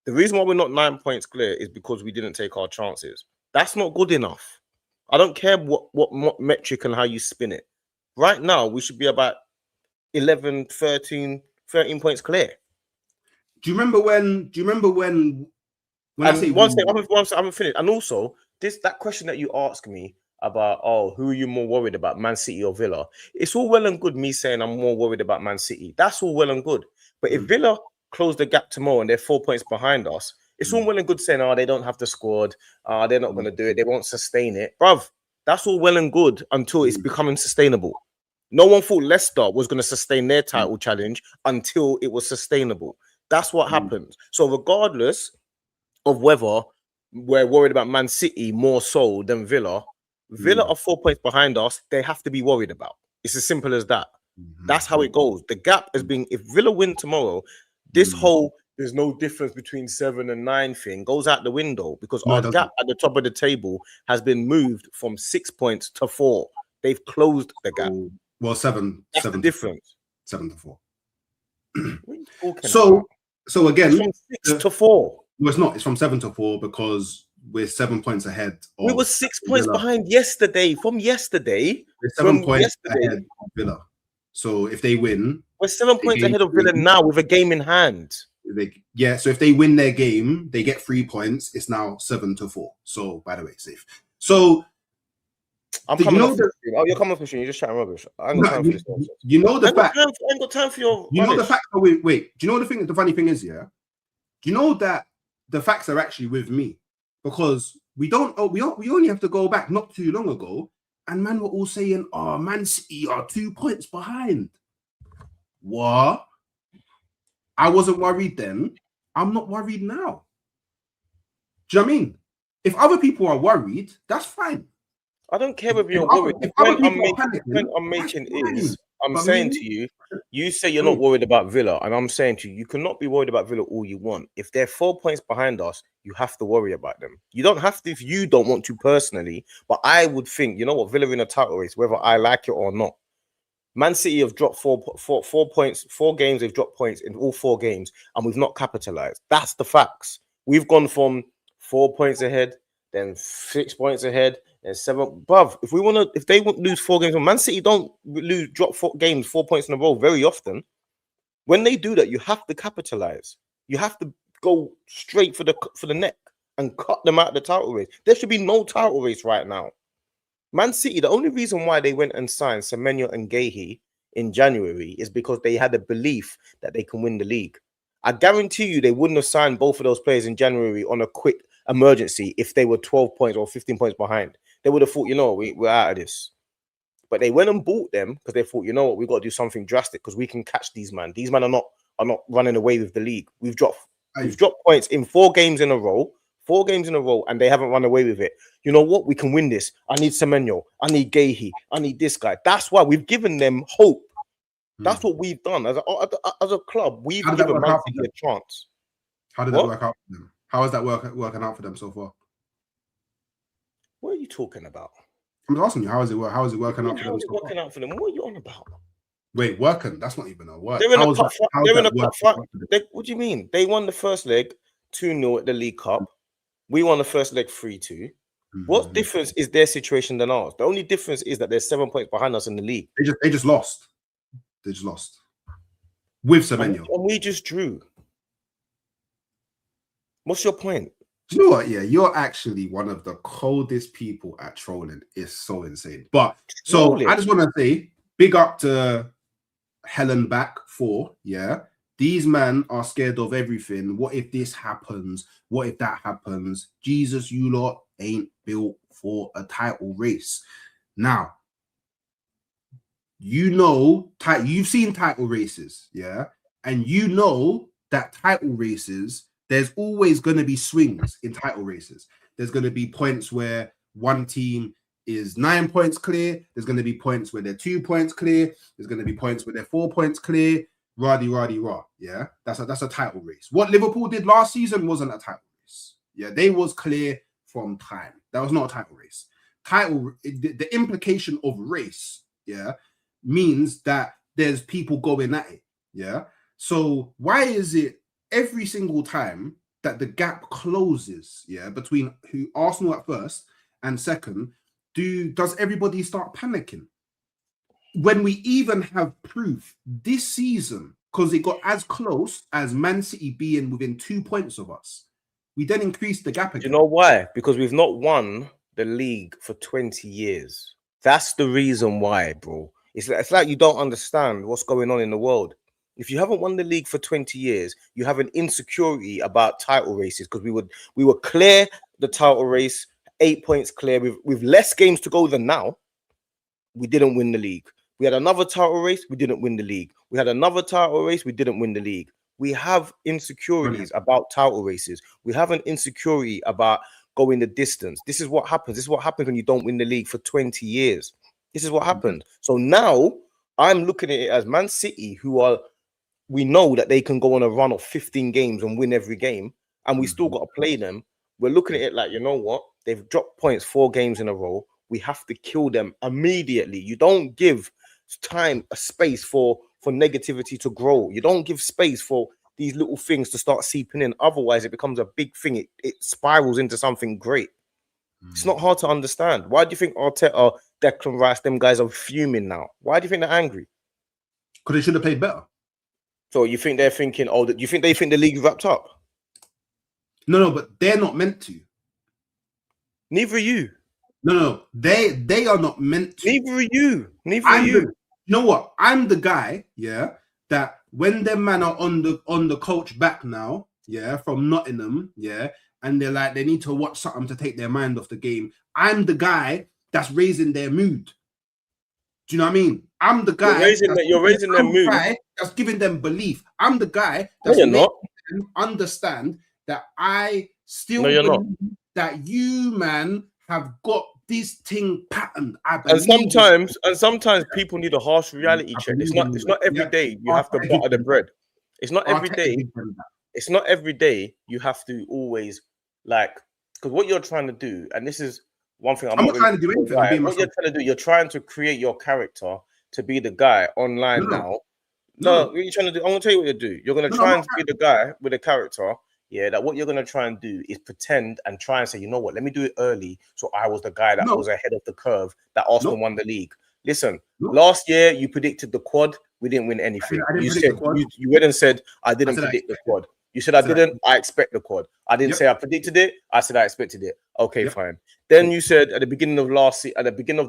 The reason why we're not 9 points clear is because we didn't take our chances. That's not good enough. I don't care what metric and how you spin it. Right now, we should be about 11, 13 points clear. Do you remember when I say one second, I haven't finished. And also, that question that you asked me about, who are you more worried about, Man City or Villa? It's all well and good me saying I'm more worried about Man City. That's all well and good. But if Villa close the gap tomorrow and they're 4 points behind us, it's all well and good saying, they don't have the squad. They're not going to do it. They won't sustain it. Bruv, that's all well and good until it's becoming sustainable. No one thought Leicester was going to sustain their title challenge until it was sustainable. That's what happens. So regardless of whether we're worried about Man City more so than Villa, Villa are 4 points behind us. They have to be worried about. It's as simple as that. That's how it goes. The gap has been, if Villa win tomorrow, this whole there's no difference between 7 and 9 thing goes out the window because our gap at the top of the table has been moved from 6 points to 4. They've closed the gap. Well, 7. That's 7 the difference. 7 to 4. So again, it's from 6 to 4. Well, it's not. It's from 7 to 4 because we're 7 points ahead. We were 6 points behind yesterday. From yesterday, we're 7 points ahead of Villa. So if they win, we're 7 points ahead of Villa now with a game in hand. So if they win their game, they get 3 points. It's now 7 to 4. So by the way, safe. So I'm coming off the stream. Oh, you're coming off the stream. You're just chatting rubbish. I ain't got time for this nonsense. You know the fact. I ain't got time for your. You know the fact. Oh, wait. Do you know the thing? The funny thing is, yeah. Do you know that the facts are actually with me because we don't. Oh, we only have to go back not too long ago, and man, we're all saying, "Oh, Man City are 2 points behind." What? I wasn't worried then. I'm not worried now. Do you know what I mean? If other people are worried, that's fine. I don't care if you're worried. The point I'm making is, I'm saying to you, you say you're not worried about Villa, and I'm saying to you, you cannot be worried about Villa all you want. If they're 4 points behind us, you have to worry about them. You don't have to if you don't want to personally, but I would think, you know what, Villa in a title race, whether I like it or not. Man City have dropped 4 points, 4 games, they've dropped points in all 4 games, and we've not capitalized. That's the facts. We've gone from 4 points ahead, then 6 points ahead, and 7. Bruv, if they won't lose 4 games, Man City don't drop 4 games, 4 points in a row very often. When they do that, you have to capitalize. You have to go straight for the neck and cut them out of the title race. There should be no title race right now. Man City, the only reason why they went and signed Semenyo and Guehi in January is because they had a belief that they can win the league. I guarantee you they wouldn't have signed both of those players in January on a quick emergency if they were 12 points or 15 points behind. They would have thought, you know, we're out of this. But they went and bought them because they thought, you know what, we've got to do something drastic because we can catch these man. These men are not running away with the league. We've dropped points in 4 games in a row. 4 games in a row, and they haven't run away with it. You know what? We can win this. I need Semenyo. I need Guehi. I need this guy. That's why we've given them hope. That's what we've done as a club. We've given Man City a chance. How did that work out for them? How is that working out for them so far? What are you talking about? I'm just asking you. How is it working out for them? How is it working out for them? What are you on about? Wait, working? That's not even a word. They're in a cup fight. What do you mean? They won the first leg 2-0 at the League Cup. We won the first leg 3-2. What difference is their situation than ours? The only difference is that they're 7 points behind us in the league. They just lost. They just lost with Semenyo, and we just drew. What's your point? Do you know what? Yeah, you're actually one of the coldest people at trolling. It's so insane. But so I just want to say, big up to Helen back for these men are scared of everything. What if this happens? What if that happens? Jesus, you lot ain't built for a title race. Now, you know, you've seen title races, and you know that title races, there's always going to be swings in title races. There's going to be points where one team is 9 points clear. There's going to be points where they're 2 points clear. There's going to be points where they're 4 points clear. Rah. Yeah, that's a title race. What Liverpool did last season wasn't a title race. Yeah, they was clear from time. That was not a title race. The implication of race, means that there's people going at it. So why is it every single time that the gap closes, between who Arsenal at first and second, does everybody start panicking? When we even have proof this season, because it got as close as Man City being within 2 points of us, we then increased the gap again. You know why? Because we've not won the league for 20 years. That's the reason why, bro. It's like you don't understand what's going on in the world. If you haven't won the league for 20 years, you have an insecurity about title races because we were clear the title race, 8 points clear with less games to go than now. We didn't win the league. We had another title race, we didn't win the league. We had another title race, we didn't win the league. We have insecurities about title races. We have an insecurity about going the distance. This is what happens. This is what happens when you don't win the league for 20 years. This is what happened. So now I'm looking at it as Man City, we know that they can go on a run of 15 games and win every game, and we still got to play them. We're looking at it like, you know what? They've dropped points 4 games in a row. We have to kill them immediately. You don't give a space for negativity to grow. You don't give space for these little things to start seeping in. Otherwise, it becomes a big thing. It spirals into something great. It's not hard to understand. Why do you think Arteta, Declan Rice, them guys are fuming now? Why do you think they're angry? Because they should have played better. So you think they're thinking, do you think they think the league's wrapped up? No, but they're not meant to. Neither are you. No, they are not meant to. Neither are you. Neither are you. You know what? I'm the guy, yeah, that when them man are on the coach back now, yeah, from Nott'm, yeah, and they're like they need to watch something to take their mind off the game. I'm the guy that's raising their mood. Do you know what I mean? I'm the guy you're raising their mood. That's giving them belief. I'm the guy that's making them understand that I still believe that you, man, have got this thing patterned. And sometimes people need a harsh reality check. It's not every day you have to butter the bread. It's not every day. It's not every day you have to always because what you're trying to do, and this is one thing I'm not trying to do anything. What you're trying to do, you're trying to create your character to be the guy online now. No, what you're trying to do, I'm gonna tell you what you do. You're gonna try and be the guy with a character. Yeah, that what you're gonna try and do is pretend and try and say, you know what, let me do it early. So I was the guy that was ahead of the curve, that Arsenal won the league. Listen, last year you predicted the quad, we didn't win anything. You said you went and said I didn't predict the quad. You said I didn't, I expect the quad. I didn't say I predicted it, I said I expected it. Okay, fine. Then you said at the beginning of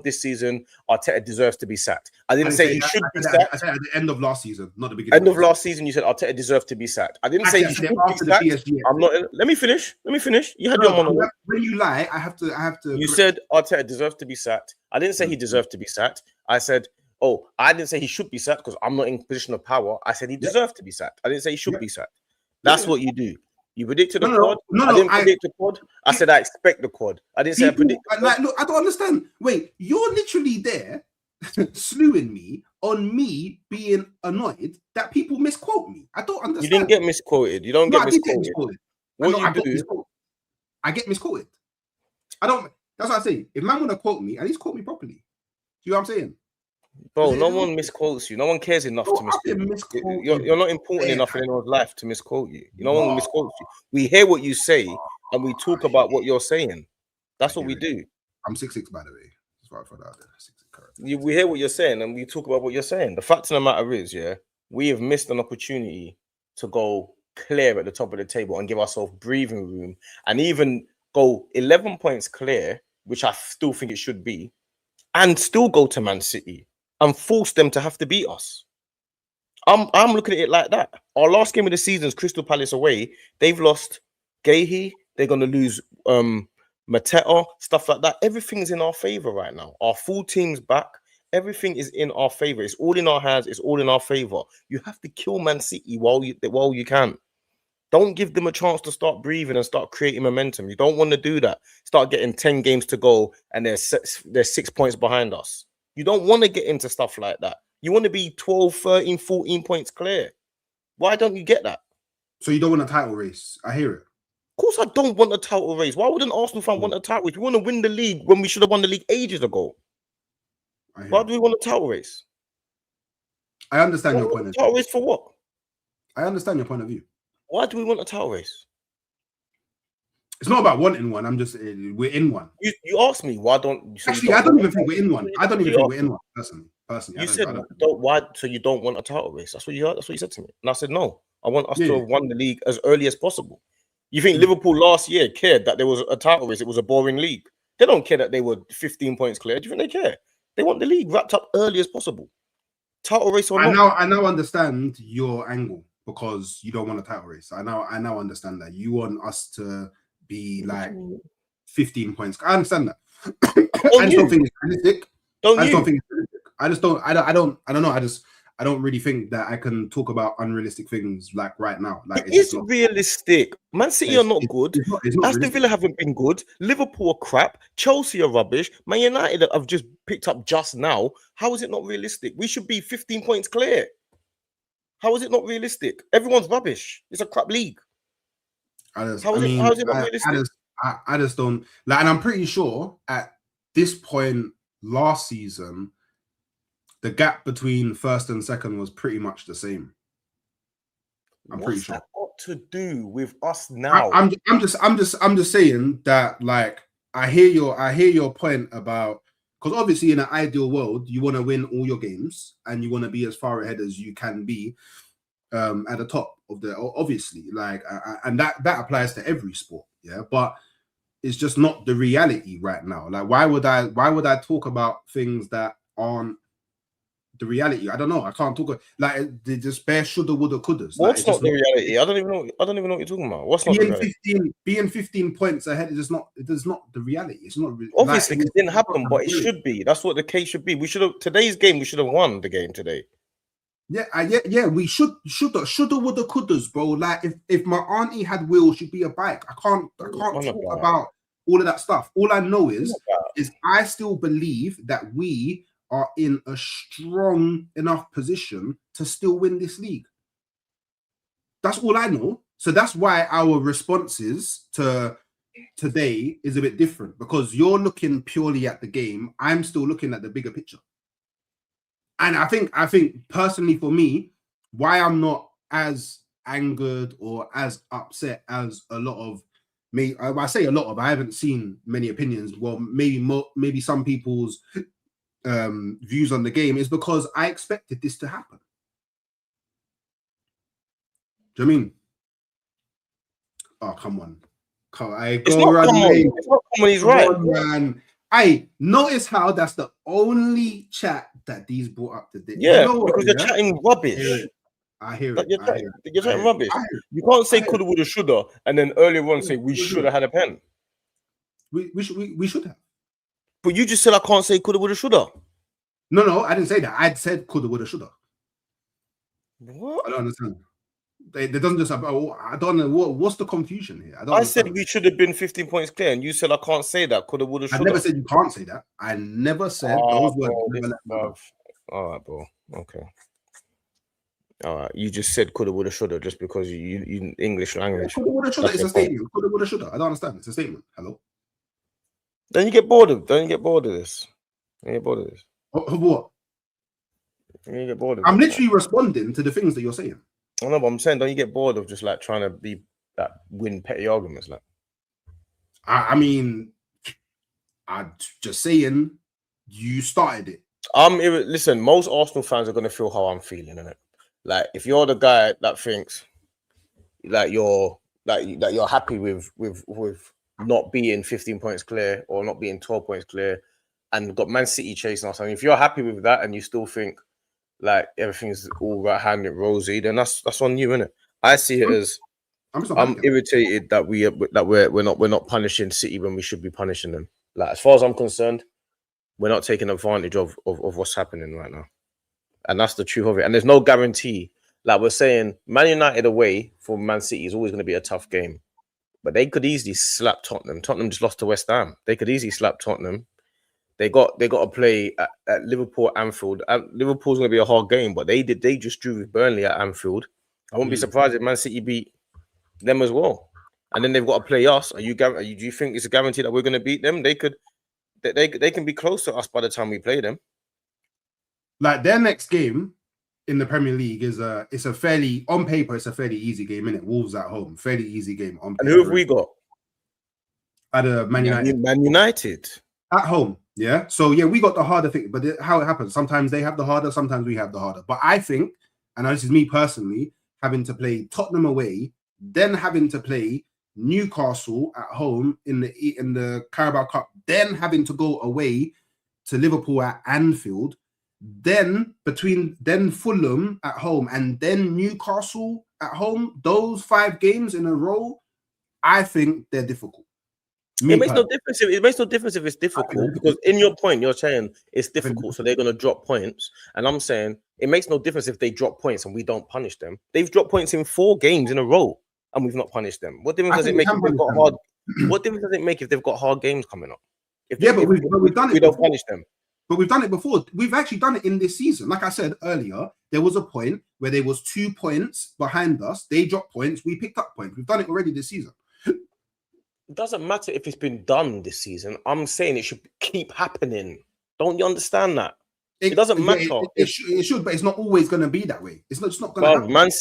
this season, Arteta deserves to be sacked. I didn't say he should be sacked. I said at the end of last season, not the beginning. End of last season, you said Arteta deserves to be sacked. I didn't say he should be sacked. I'm not. Let me finish. You had your monologue. When you lie, I have to. You said Arteta deserves to be sacked. I didn't say he deserved to be sacked. I said, I didn't say he should be sacked because I'm not in position of power. I said he deserved to be sacked. I didn't say he should be sacked. That's what you do. You predicted the quad. I didn't predict the quad. I said I expect the quad. I didn't say I predict. Look, I don't understand. Wait, you're literally there slewing me on me being annoyed that people misquote me. I don't understand. You didn't get misquoted. You don't get misquoted. What you do? I get misquoted. I don't. That's what I say. If man want to quote me, at least quote me properly. You know what I'm saying? Bro, no one misquotes you. No one cares enough to misquote you. You're not important enough in anyone's life to misquote you. No one misquotes you. We hear what you say and we talk about what you're saying. That's what we do. I'm 6'6", by the way. That's why I thought out there. We hear what you're saying and we talk about what you're saying. The fact of the matter is, we have missed an opportunity to go clear at the top of the table and give ourselves breathing room and even go 11 points clear, which I still think it should be, and still go to Man City and force them to have to beat us. I'm looking at it like that. Our last game of the season is Crystal Palace away. They've lost Gahey. They're going to lose Mateta, stuff like that. Everything's in our favor right now. Our full team's back. Everything is in our favor. It's all in our hands. It's all in our favor. You have to kill Man City while you can. Don't give them a chance to start breathing and start creating momentum. You don't want to do that. Start getting 10 games to go and they're 6 points behind us. You don't want to get into stuff like that. You want to be 12, 13, 14 points clear. Why don't you get that? So you don't want a title race. I hear it. Of course I don't want a title race. Why would an Arsenal fan want a title race? We want to win the league when we should have won the league ages ago. Why do we want a title race? I understand your point of view. Title race for what? I understand your point of view. Why do we want a title race? It's not about wanting one. I'm just we're in one. You asked me why don't you? Actually, I don't even think we're in one. I don't even think we're in one. Personally, you said why? So you don't want a title race? That's what you heard. That's what you said to me. And I said no. I want us to have won the league as early as possible. You think Liverpool last year cared that there was a title race? It was a boring league. They don't care that they were 15 points clear. Do you think they care? They want the league wrapped up early as possible. Title race or not? I now understand your angle because you don't want a title race. I now understand that you want us to be like 15 points. I understand that. I just don't think it's realistic. I don't really think that I can talk about unrealistic things like right now. Like it's realistic. Man City are not good. Aston Villa haven't been good. Liverpool are crap. Chelsea are rubbish. Man United have just picked up just now. How is it not realistic? We should be 15 points clear. How is it not realistic? Everyone's rubbish. It's a crap league. How is it not realistic? I just don't like, and I'm pretty sure at this point last season, the gap between first and second was pretty much the same. I'm pretty sure. What's that got to do with us now? I'm just saying that, like, I hear your point about, because obviously in an ideal world you want to win all your games and you want to be as far ahead as you can be at the top of the, obviously, like, and that applies to every sport, yeah. But is just not the reality right now. Like, why would I talk about things that aren't the reality? I don't know. I can't talk like they just bare shoulda, woulda, couldas. What's like, not the reality? I don't even know what you're talking about. What's not the reality? Being 15 points ahead is not. It is not the reality. It's not obviously because it didn't happen, but it should be. That's what the case should be. We should have today's game. We should have won the game today. Yeah. We shoulda, woulda, couldas, bro. Like if my auntie had wheels, she'd be a bike. I can't talk about all of that stuff. All I know is I still believe that we are in a strong enough position to still win this league. That's all I know. So that's why our responses to today is a bit different, because you're looking purely at the game. I'm still looking at the bigger picture. And I think personally for me, why I'm not as angered or as upset as a lot of me. I say a lot of. I haven't seen many opinions. Well, maybe some people's views on the game is because I expected this to happen. Do you know what I mean? Oh, come on. It's not common. He's right. Man. I notice how that's the only chat that these brought up today. Yeah, you know because you're chatting rubbish. I hear it. You're chatting rubbish. You can't say coulda, woulda, shoulda, and then earlier on say we should have had a pen. We should have. But you just said I can't say coulda, woulda, shoulda. No, I didn't say that. I said coulda, woulda, shoulda. What? I don't understand. They doesn't just. I don't know what's the confusion here. I said we should have been 15 points clear, and you said I can't say that. Coulda, woulda, shoulda. I never said you can't say that. I never said those words. All right, bro. Okay. All right. You just said coulda, woulda, shoulda just because you English language. Coulda, woulda, shoulda. It's a statement. Coulda, woulda, shoulda. I don't understand. It's a statement. Hello. Don't you get bored of this? You get bored of this. Of what? You get bored of I'm literally responding to the things that you're saying. I know, but I'm saying, don't you get bored of just like trying to win petty arguments? Like, I mean, I'm just saying, you started it. Listen, most Arsenal fans are gonna feel how I'm feeling, innit? Like, if you're the guy that thinks that you're happy with not being 15 points clear or not being 12 points clear, and got Man City chasing us, I mean, if you're happy with that and you still think like everything's all right-handed rosy, then that's on you, innit? I see it as I'm irritated that we're not punishing City when we should be punishing them. Like, as far as I'm concerned, we're not taking advantage of what's happening right now, and that's the truth of it. And there's no guarantee. Like we're saying, Man United away for Man City is always going to be a tough game, but they could easily slap Tottenham. Tottenham just lost to West Ham. They could easily slap Tottenham. They got to play at Liverpool, Anfield. Liverpool's going to be a hard game, but they just drew with Burnley at Anfield. I wouldn't be surprised if Man City beat them as well. And then they've got to play us. Do you think it's a guarantee that we're going to beat them? They can be close to us by the time we play them. Like, their next game in the Premier League is it's a fairly, on paper, it's a fairly easy game, innit? Wolves at home, fairly easy game on paper. And who have we got? At Man United. Man United at home. Yeah. So yeah, we got the harder thing, but how it happens, sometimes they have the harder, sometimes we have the harder. But I think, and this is me personally, having to play Tottenham away, then having to play Newcastle at home in the Carabao Cup, then having to go away to Liverpool at Anfield, then Fulham at home, and then Newcastle at home, those 5 games in a row, I think they're difficult. It makes no difference. It makes no difference if it's difficult, because in your point, you're saying it's difficult, so they're going to drop points. And I'm saying it makes no difference if they drop points and we don't punish them. They've dropped points in 4 games in a row, and we've not punished them. What difference does it make if they've got hard? What difference does it make if they've got hard games coming up? We've done it. We don't punish them. But we've done it before. We've actually done it in this season. Like I said earlier, there was a point where there was 2 points behind us. They dropped points. We picked up points. We've done it already this season. It doesn't matter if it's been done this season. I'm saying it should keep happening. Don't you understand that? It doesn't matter. It should, but it's not always going to be that way. It's not going to happen. Man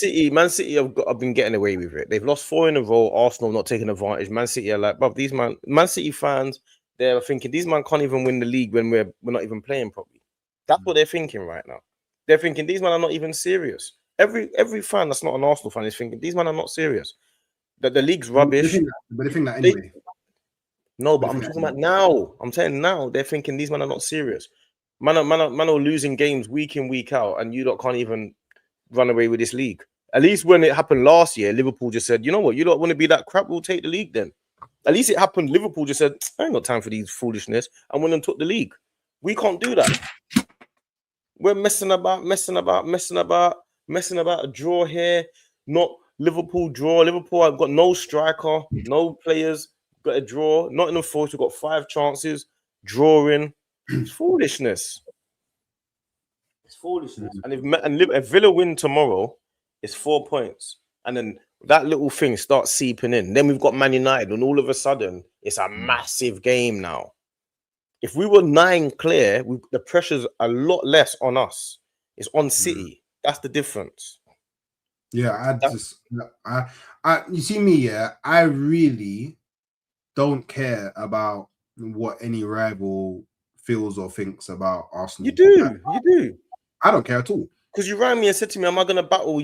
City have been getting away with it. They've lost 4 in a row. Arsenal not taking advantage. Man City are like, bruv, these Man City fans, they're thinking these man can't even win the league when we're not even playing properly. That's what they're thinking right now. They're thinking these men are not even serious. Every fan that's not an Arsenal fan is thinking these men are not serious. That the league's rubbish. But they think that anyway. No, but I'm talking about now. I'm saying now they're thinking these men are not serious. Man are losing games week in, week out, and you lot can't even run away with this league. At least when it happened last year, Liverpool just said, you know what, you don't want to be that crap, we'll take the league then. At least it happened. Liverpool just said, I ain't got time for these foolishness, and went and took the league. We can't do that. We're messing about a draw here. Not Liverpool draw. Liverpool have got no striker, no players, got a draw. Nottingham Forest, we've got 5 chances, drawing. It's foolishness. It's foolishness. And if Villa win tomorrow, it's 4 points. And then that little thing starts seeping in. Then we've got Man United, and all of a sudden, it's a massive game now. If we were 9 clear, the pressure's a lot less on us. It's on City. That's the difference. Yeah, you see me, yeah, I really don't care about what any rival feels or thinks about Arsenal. You do. I don't care at all. Because you rang me and said to me, am I going to battle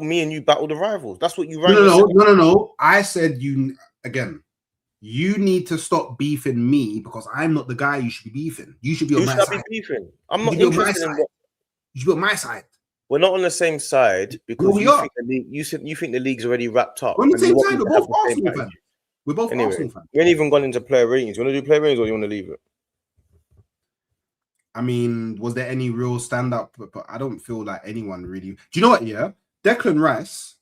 me and you battle the rivals? That's what you rang No. I said you need to stop beefing me because I'm not the guy you should be beefing. You should be on my side. Beefing? I'm not interested in what... You should be on my side. We're not on the same side because you think the league's already wrapped up. We're on the same side. We're both Arsenal fans. We're both Arsenal fans. We ain't even gone into player ratings. You want to do player ratings or you want to leave it? I mean, was there any real stand-up? But I don't feel like anyone really... Do you know what, yeah? Declan Rice,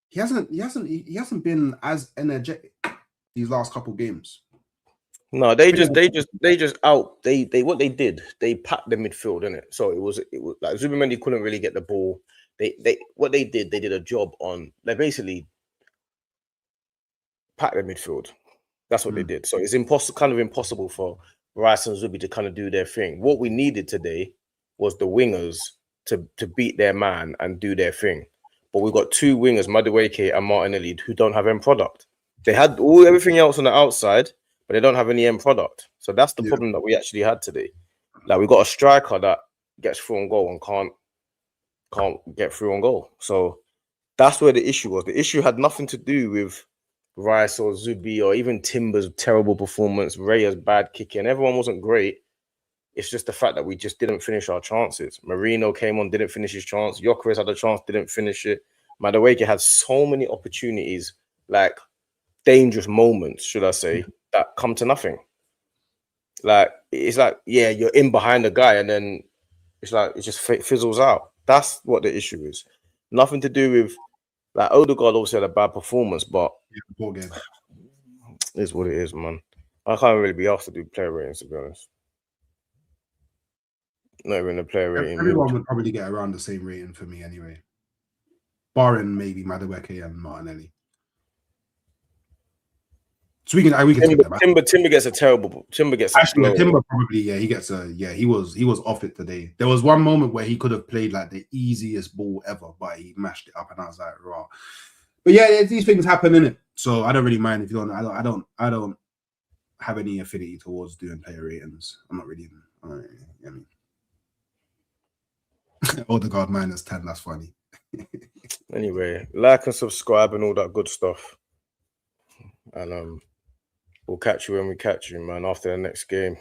he hasn't been as energetic these last couple games. No, what they did, they packed the midfield, innit? So it was like Zubimendi couldn't really get the ball. They did a job on, they basically packed the midfield. That's what they did. So it's impossible for Rice and Zubi to kind of do their thing. What we needed today was the wingers to beat their man and do their thing. But we've got 2 wingers, Madueke and Martinelli, who don't have end product. They had everything else on the outside, but they don't have any end product. So that's the problem that we actually had today. Like, we got a striker that gets through on goal and can't get through on goal. So that's where the issue was. The issue had nothing to do with Rice or Zubi or even Timber's terrible performance, Raya's bad kicking. Everyone wasn't great. It's just the fact that we just didn't finish our chances. Marino came on, didn't finish his chance. Gyökeres had a chance, didn't finish it. Madueke had so many opportunities, like dangerous moments, should I say, that come to nothing. Like, it's like, yeah, you're in behind the guy and then it's like, it just fizzles out. That's what the issue is. Nothing to do with, like, Odegaard also had a bad performance, but it is what it is, man. I can't really be asked to do player ratings, to be honest. Not even a player rating. Everyone would probably get around the same rating for me anyway. Barring maybe Madueke and Martinelli. So we can Timber gets a terrible. Timber gets actually Timber probably he gets a he was off it today. There was one moment where he could have played like the easiest ball ever, but he mashed it up and I was like, raw. But yeah, these things happen, innit? So I don't really mind if you don't. I don't have any affinity towards doing player ratings. I'm not really. I mean, Odegaard -10. That's funny. Anyway, like and subscribe and all that good stuff. And we'll catch you when we catch you, man, after the next game.